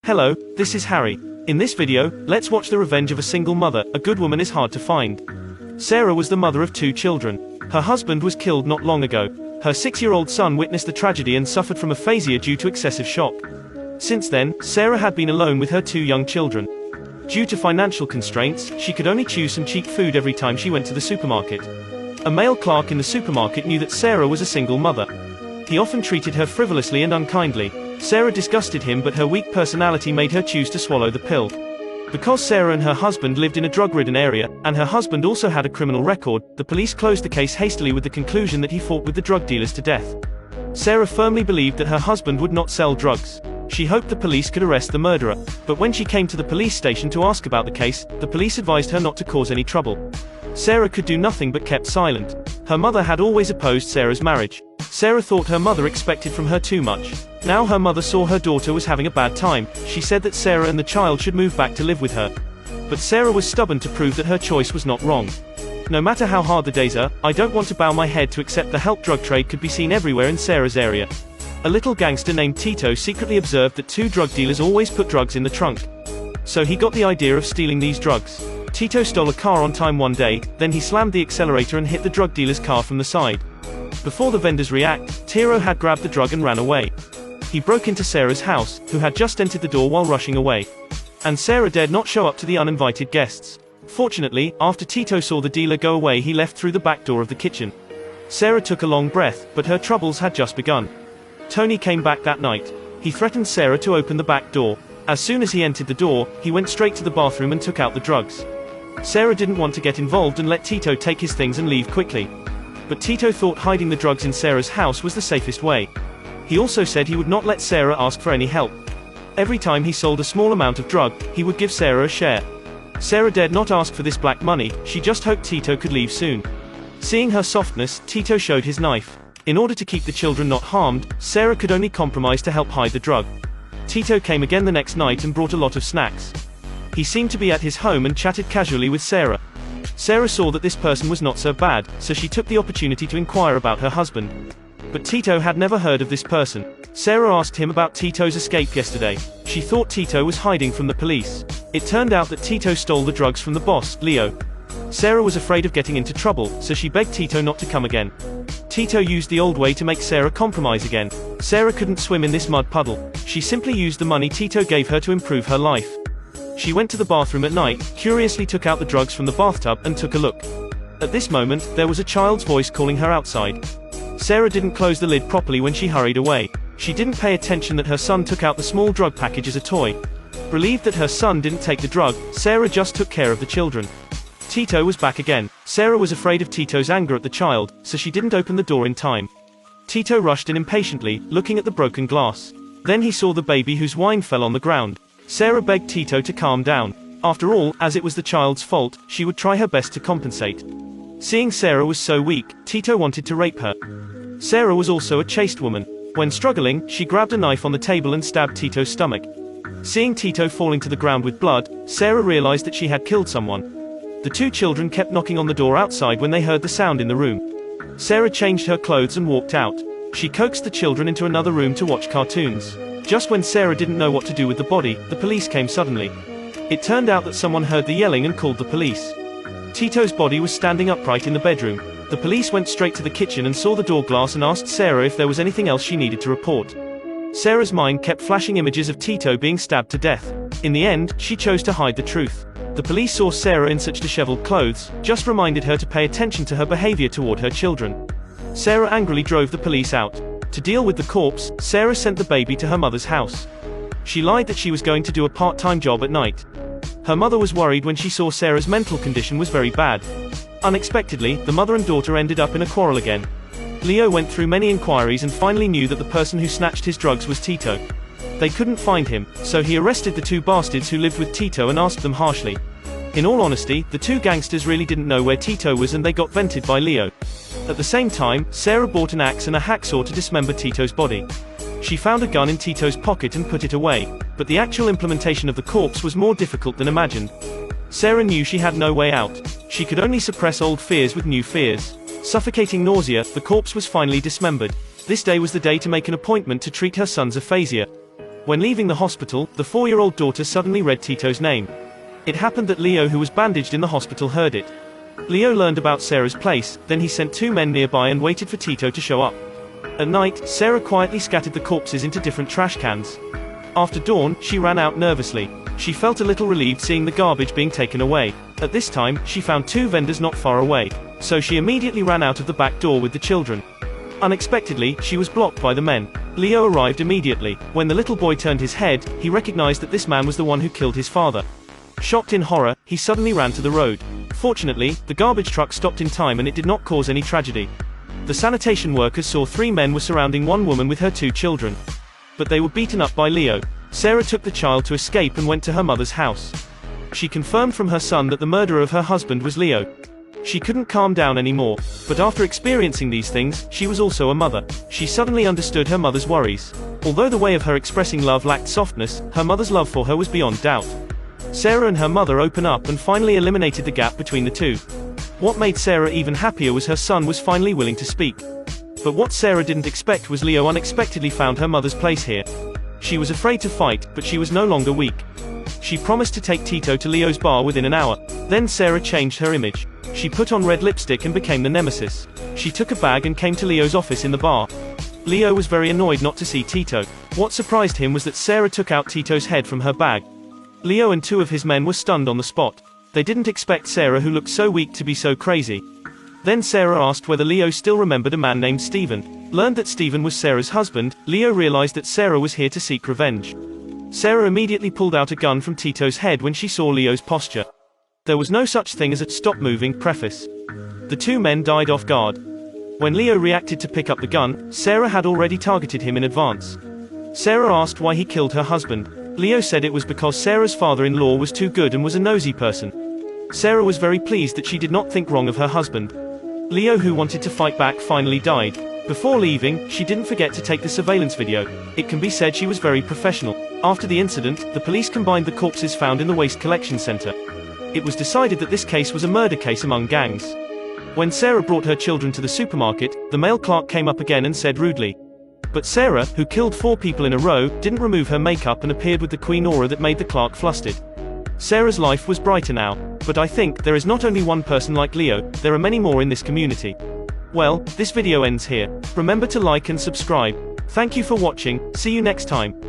Hello, this is Harry. In this video, let's watch the revenge of a single mother. A good woman is hard to find. Sarah was the mother of 2 children. Her husband was killed not long ago. Her 6-year-old son witnessed the tragedy and suffered from aphasia due to excessive shock. Since then, Sarah had been alone with her 2 young children. Due to financial constraints, she could only choose some cheap food every time she went to the supermarket. A male clerk in the supermarket knew that Sarah was a single mother. He often treated her frivolously and unkindly. Sarah disgusted him, but her weak personality made her choose to swallow the pill. Because Sarah and her husband lived in a drug-ridden area, and her husband also had a criminal record, the police closed the case hastily with the conclusion that he fought with the drug dealers to death. Sarah firmly believed that her husband would not sell drugs. She hoped the police could arrest the murderer, but when she came to the police station to ask about the case, the police advised her not to cause any trouble. Sarah could do nothing but kept silent. Her mother had always opposed Sarah's marriage. Sarah thought her mother expected from her too much. Now her mother saw her daughter was having a bad time. She said that Sarah and the child should move back to live with her. But Sarah was stubborn to prove that her choice was not wrong. No matter how hard the days are, I don't want to bow my head to accept the help drug trade could be seen everywhere in Sarah's area. A little gangster named Tito secretly observed that 2 drug dealers always put drugs in the trunk. So he got the idea of stealing these drugs. Tito stole a car on time one day, then he slammed the accelerator and hit the drug dealer's car from the side. Before the vendors react, Tito had grabbed the drug and ran away. He broke into Sarah's house, who had just entered the door while rushing away. And Sarah dared not show up to the uninvited guests. Fortunately, after Tito saw the dealer go away, he left through the back door of the kitchen. Sarah took a long breath, but her troubles had just begun. Tony came back that night. He threatened Sarah to open the back door. As soon as he entered the door, he went straight to the bathroom and took out the drugs. Sarah didn't want to get involved and let Tito take his things and leave quickly. But Tito thought hiding the drugs in Sarah's house was the safest way. He also said he would not let Sarah ask for any help. Every time he sold a small amount of drug, he would give Sarah a share. Sarah dared not ask for this black money, she just hoped Tito could leave soon. Seeing her softness, Tito showed his knife. In order to keep the children not harmed, Sarah could only compromise to help hide the drug. Tito came again the next night and brought a lot of snacks. He seemed to be at his home and chatted casually with Sarah. Sarah saw that this person was not so bad, so she took the opportunity to inquire about her husband. But Tito had never heard of this person. Sarah asked him about Tito's escape yesterday. She thought Tito was hiding from the police. It turned out that Tito stole the drugs from the boss, Leo. Sarah was afraid of getting into trouble, so she begged Tito not to come again. Tito used the old way to make Sarah compromise again. Sarah couldn't swim in this mud puddle. She simply used the money Tito gave her to improve her life. She went to the bathroom at night, curiously took out the drugs from the bathtub and took a look. At this moment, there was a child's voice calling her outside. Sarah didn't close the lid properly when she hurried away. She didn't pay attention that her son took out the small drug package as a toy. Relieved that her son didn't take the drug, Sarah just took care of the children. Tito was back again. Sarah was afraid of Tito's anger at the child, so she didn't open the door in time. Tito rushed in impatiently, looking at the broken glass. Then he saw the baby whose wine fell on the ground. Sarah begged Tito to calm down. After all, as it was the child's fault, she would try her best to compensate. Seeing Sarah was so weak, Tito wanted to rape her. Sarah was also a chaste woman. When struggling, she grabbed a knife on the table and stabbed Tito's stomach. Seeing Tito falling to the ground with blood, Sarah realized that she had killed someone. The 2 children kept knocking on the door outside when they heard the sound in the room. Sarah changed her clothes and walked out. She coaxed the children into another room to watch cartoons. Just when Sarah didn't know what to do with the body, the police came suddenly. It turned out that someone heard the yelling and called the police. Tito's body was standing upright in the bedroom. The police went straight to the kitchen and saw the door glass and asked Sarah if there was anything else she needed to report. Sarah's mind kept flashing images of Tito being stabbed to death. In the end, she chose to hide the truth. The police saw Sarah in such disheveled clothes, just reminded her to pay attention to her behavior toward her children. Sarah angrily drove the police out. To deal with the corpse, Sarah sent the baby to her mother's house. She lied that she was going to do a part-time job at night. Her mother was worried when she saw Sarah's mental condition was very bad. Unexpectedly, the mother and daughter ended up in a quarrel again. Leo went through many inquiries and finally knew that the person who snatched his drugs was Tito. They couldn't find him, so he arrested the 2 bastards who lived with Tito and asked them harshly. In all honesty, the 2 gangsters really didn't know where Tito was and they got vented by Leo. At the same time, Sarah bought an axe and a hacksaw to dismember Tito's body. She found a gun in Tito's pocket and put it away, but the actual implementation of the corpse was more difficult than imagined. Sarah knew she had no way out. She could only suppress old fears with new fears. Suffocating nausea, the corpse was finally dismembered. This day was the day to make an appointment to treat her son's aphasia. When leaving the hospital, the 4-year-old daughter suddenly read Tito's name. It happened that Leo, who was bandaged in the hospital, heard it. Leo learned about Sarah's place, then he sent 2 men nearby and waited for Tito to show up. At night, Sarah quietly scattered the corpses into different trash cans. After dawn, she ran out nervously. She felt a little relieved seeing the garbage being taken away. At this time, she found 2 vendors not far away, so she immediately ran out of the back door with the children. Unexpectedly, she was blocked by the men. Leo arrived immediately. When the little boy turned his head, he recognized that this man was the one who killed his father. Shocked in horror, he suddenly ran to the road. Fortunately, the garbage truck stopped in time and it did not cause any tragedy. The sanitation workers saw 3 men were surrounding one woman with her 2 children. But they were beaten up by Leo. Sarah took the child to escape and went to her mother's house. She confirmed from her son that the murderer of her husband was Leo. She couldn't calm down anymore, but after experiencing these things, she was also a mother. She suddenly understood her mother's worries. Although the way of her expressing love lacked softness, her mother's love for her was beyond doubt. Sarah and her mother open up and finally eliminated the gap between the two. What made Sarah even happier was her son was finally willing to speak. But what Sarah didn't expect was Leo unexpectedly found her mother's place here. She was afraid to fight, but she was no longer weak. She promised to take Tito to Leo's bar within an hour. Then Sarah changed her image. She put on red lipstick and became the nemesis. She took a bag and came to Leo's office in the bar. Leo was very annoyed not to see Tito. What surprised him was that Sarah took out Tito's head from her bag. Leo and 2 of his men were stunned on the spot. They didn't expect Sarah, who looked so weak, to be so crazy. Then Sarah asked whether Leo still remembered a man named Stephen. Learned that Stephen was Sarah's husband, Leo realized that Sarah was here to seek revenge. Sarah immediately pulled out a gun from Tito's head when she saw Leo's posture. There was no such thing as a stop moving preface. The 2 men died off guard. When Leo reacted to pick up the gun, Sarah had already targeted him in advance. Sarah asked why he killed her husband. Leo said it was because Sarah's father-in-law was too good and was a nosy person. Sarah was very pleased that she did not think wrong of her husband. Leo, who wanted to fight back, finally died. Before leaving, she didn't forget to take the surveillance video. It can be said she was very professional. After the incident, the police combined the corpses found in the waste collection center. It was decided that this case was a murder case among gangs. When Sarah brought her children to the supermarket, the male clerk came up again and said rudely. But Sarah, who killed 4 people in a row, didn't remove her makeup and appeared with the queen aura that made the clerk flustered. Sarah's life was brighter now. But I think there is not only one person like Leo, there are many more in this community. Well, this video ends here. Remember to like and subscribe. Thank you for watching, see you next time.